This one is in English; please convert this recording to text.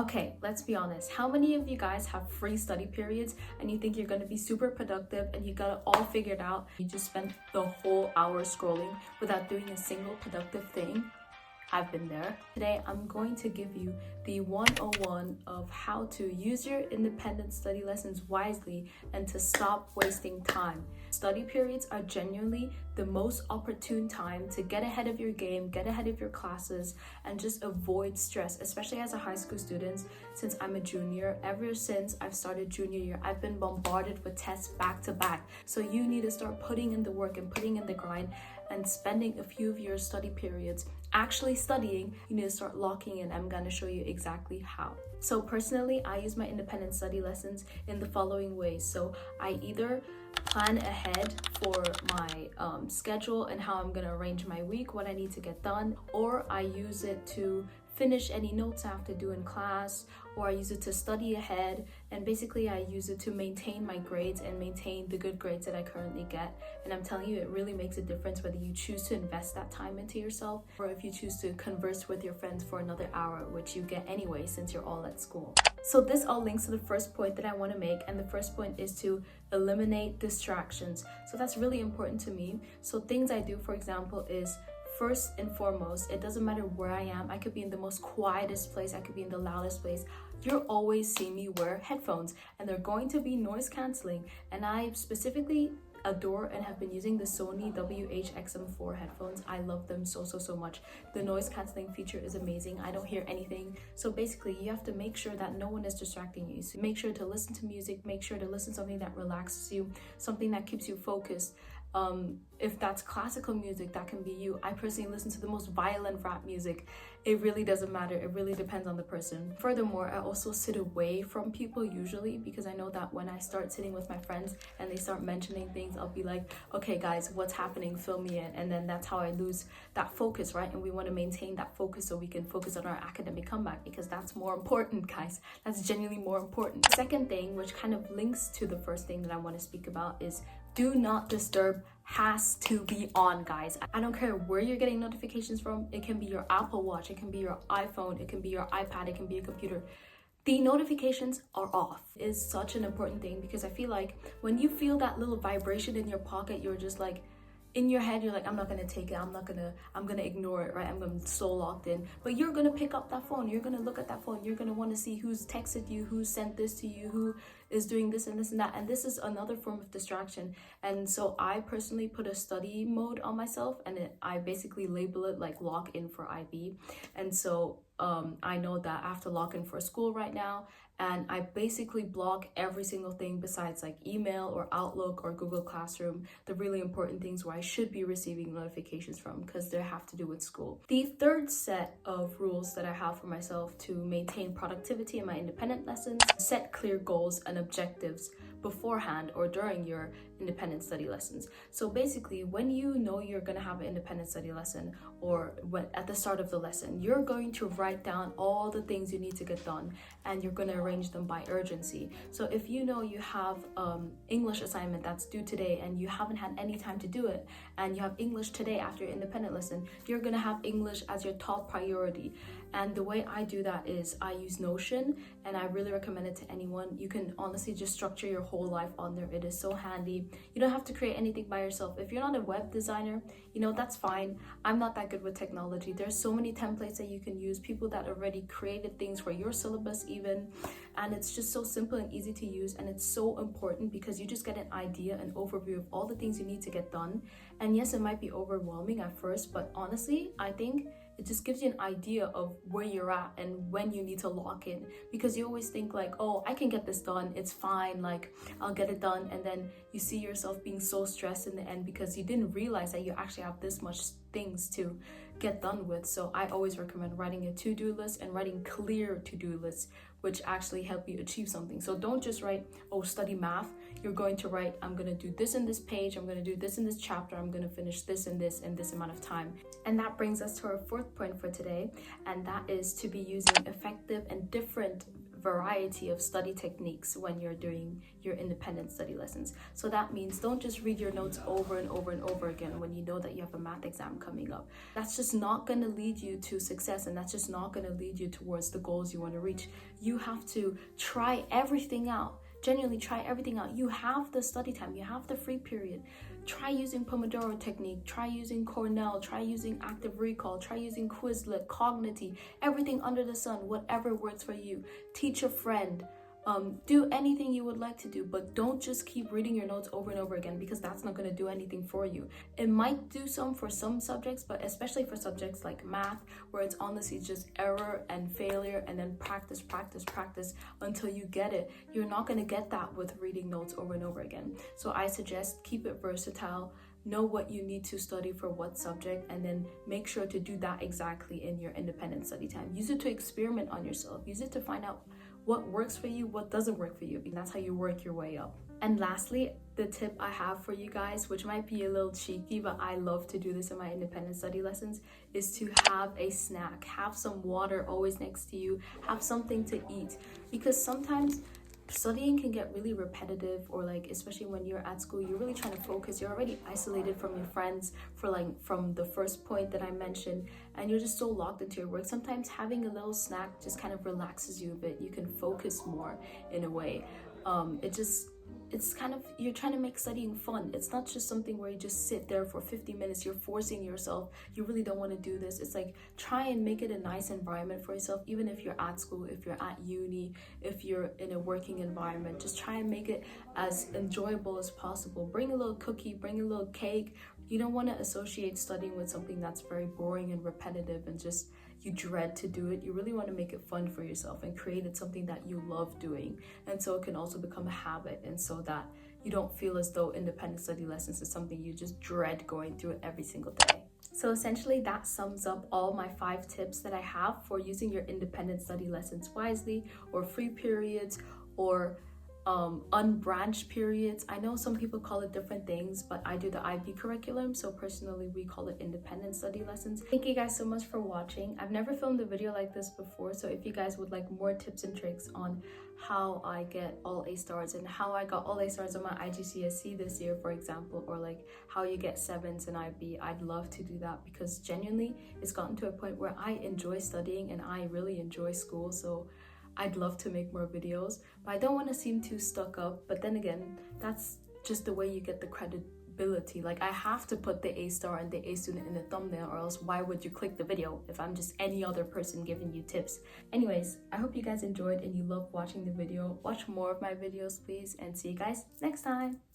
Okay, let's be honest. How many of you guys have free study periods and you think you're going to be super productive and you got it all figured out? You just spent the whole hour scrolling without doing a single productive thing? I've been there. Today, I'm going to give you the 101 of how to use your independent study lessons wisely and to stop wasting time. Study periods are genuinely the most opportune time to get ahead of your game, get ahead of your classes, and just avoid stress, especially as a high school student. Since I'm a junior, ever since I've started junior year, I've been bombarded with tests back to back. So you need to start putting in the work and putting in the grind and spending a few of your study periods actually studying. You need to start locking in. I'm going to show you exactly how. So personally, I use my independent study lessons in the following ways. So I either plan ahead for my schedule and how I'm going to arrange my week, what I need to get done, or I use it to finish any notes I have to do in class, or I use it to study ahead, and basically I use it to maintain my grades and maintain the good grades that I currently get. And I'm telling you, it really makes a difference whether you choose to invest that time into yourself or if you choose to converse with your friends for another hour, which you get anyway since you're all at school. So this all links to the first point that I want to make, and the first point is to eliminate distractions. So that's really important to me. So things I do, for example, is first and foremost, it doesn't matter where I am. I could be in the most quietest place, I could be in the loudest place. You'll always see me wear headphones, and they're going to be noise canceling. And I specifically adore and have been using the Sony WH-XM4 headphones. I love them so much. The noise cancelling feature is amazing. I don't hear anything. So basically, you have to make sure that no one is distracting you. So make sure to listen to music, make sure to listen to something that relaxes you, something that keeps you focused. If that's classical music, that can be you. I personally listen to the most violent rap music. It really doesn't matter. It really depends on the person. Furthermore, I also sit away from people usually, because I know that when I start sitting with my friends and they start mentioning things, I'll be like, okay guys, what's happening? Fill me in. And then that's how I lose that focus, right? And we want to maintain that focus so we can focus on our academic comeback, because that's more important, guys. That's genuinely more important. The second thing, which kind of links to the first thing that I want to speak about, is do not disturb has to be on, guys. I don't care where you're getting notifications from. It can be your Apple Watch, it can be your iPhone, it can be your iPad, it can be your computer. The notifications are off is such an important thing, because I feel like when you feel that little vibration in your pocket, you're just like, in your head, you're like, I'm not gonna take it, I'm gonna ignore it, right? I'm so locked in. But you're gonna pick up that phone, you're gonna look at that phone, you're gonna want to see who's texted you, who sent this to you, who is doing this and this and that. And this is another form of distraction. And so I personally put a study mode on myself, and I basically label it like lock in for IB. And so I know that I have to lock in for school right now, and I basically block every single thing besides like email or Outlook or Google Classroom, the really important things where I should be receiving notifications from, because they have to do with school. The third set of rules that I have for myself to maintain productivity in my independent lessons: set clear goals and objectives beforehand or during your independent study lessons. So basically, when you know you're going to have an independent study lesson, or when at the start of the lesson, you're going to write down all the things you need to get done, and you're going to arrange them by urgency. So if you know you have English assignment that's due today and you haven't had any time to do it, and you have English today after your independent lesson, you're going to have English as your top priority. And the way I do that is I use Notion, and I really recommend it to anyone. You can honestly just structure your whole life on there. It is so handy. You don't have to create anything by yourself. If you're not a web designer, that's fine. I'm not that good with technology. There's so many templates that you can use, people that already created things for your syllabus even, and it's just so simple and easy to use. And it's so important because you just get an idea, an overview of all the things you need to get done. And yes, it might be overwhelming at first, but honestly, I think it just gives you an idea of where you're at and when you need to lock in, because you always think like, oh, I can get this done, it's fine, like I'll get it done, and then you see yourself being so stressed in the end because you didn't realize that you actually have this much things to get done with. So I always recommend writing a to-do list and writing clear to-do lists, which actually help you achieve something. So don't just write, oh, study math. You're going to write, I'm going to do this in this page, I'm going to do this in this chapter, I'm going to finish this and this in this amount of time. And that brings us to our fourth point for today, and that is to be using effective and different variety of study techniques when you're doing your independent study lessons. So that means don't just read your notes over and over and over again when you know that you have a math exam coming up. That's just not going to lead you to success, and that's just not going to lead you towards the goals you want to reach. You have to try everything out. Genuinely try everything out. You have the study time, you have the free period. Try using Pomodoro technique, try using Cornell, try using active recall, try using Quizlet, Cognity, everything under the sun, whatever works for you. Teach a friend. Do anything you would like to do, but don't just keep reading your notes over and over again, because that's not going to do anything for you. It might do some for some subjects, but especially for subjects like math, where it's honestly just error and failure and then practice until you get it. You're not going to get that with reading notes over and over again. So I suggest keep it versatile. Know what you need to study for what subject, and then make sure to do that exactly in your independent study time. Use it to experiment on yourself. Use it to find out what works for you, what doesn't work for you. And that's how you work your way up. And lastly, the tip I have for you guys, which might be a little cheeky, but I love to do this in my independent study lessons, is to have a snack. Have some water always next to you. Have something to eat. Because sometimes studying can get really repetitive, or like, especially when you're at school, you're really trying to focus. You're already isolated from your friends from the first point that I mentioned, and you're just so locked into your work. Sometimes having a little snack just kind of relaxes you a bit. You can focus more in a way. It's kind of, you're trying to make studying fun. It's not just something where you just sit there for 50 minutes, you're forcing yourself, you really don't want to do this. It's like, try and make it a nice environment for yourself, even if you're at school, if you're at uni, if you're in a working environment. Just try and make it as enjoyable as possible. Bring a little cookie, bring a little cake. You don't want to associate studying with something that's very boring and repetitive and just you dread to do it. You really want to make it fun for yourself and create it something that you love doing, and so it can also become a habit, and so that you don't feel as though independent study lessons is something you just dread going through it every single day. So essentially that sums up all my 5 tips that I have for using your independent study lessons wisely, or free periods, or unbranched periods. I know some people call it different things, but I do the IB curriculum, so personally we call it independent study lessons. Thank you guys so much for watching. I've never filmed a video like this before, so if you guys would like more tips and tricks on how I get all A stars and how I got all A stars on my IGCSE this year, for example, or like how you get 7s in IB, I'd love to do that, because genuinely it's gotten to a point where I enjoy studying and I really enjoy school. So I'd love to make more videos, but I don't want to seem too stuck up. But then again, that's just the way you get the credibility. Like, I have to put the A star and the A student in the thumbnail, or else why would you click the video if I'm just any other person giving you tips? Anyways, I hope you guys enjoyed and you loved watching the video. Watch more of my videos, please, and see you guys next time.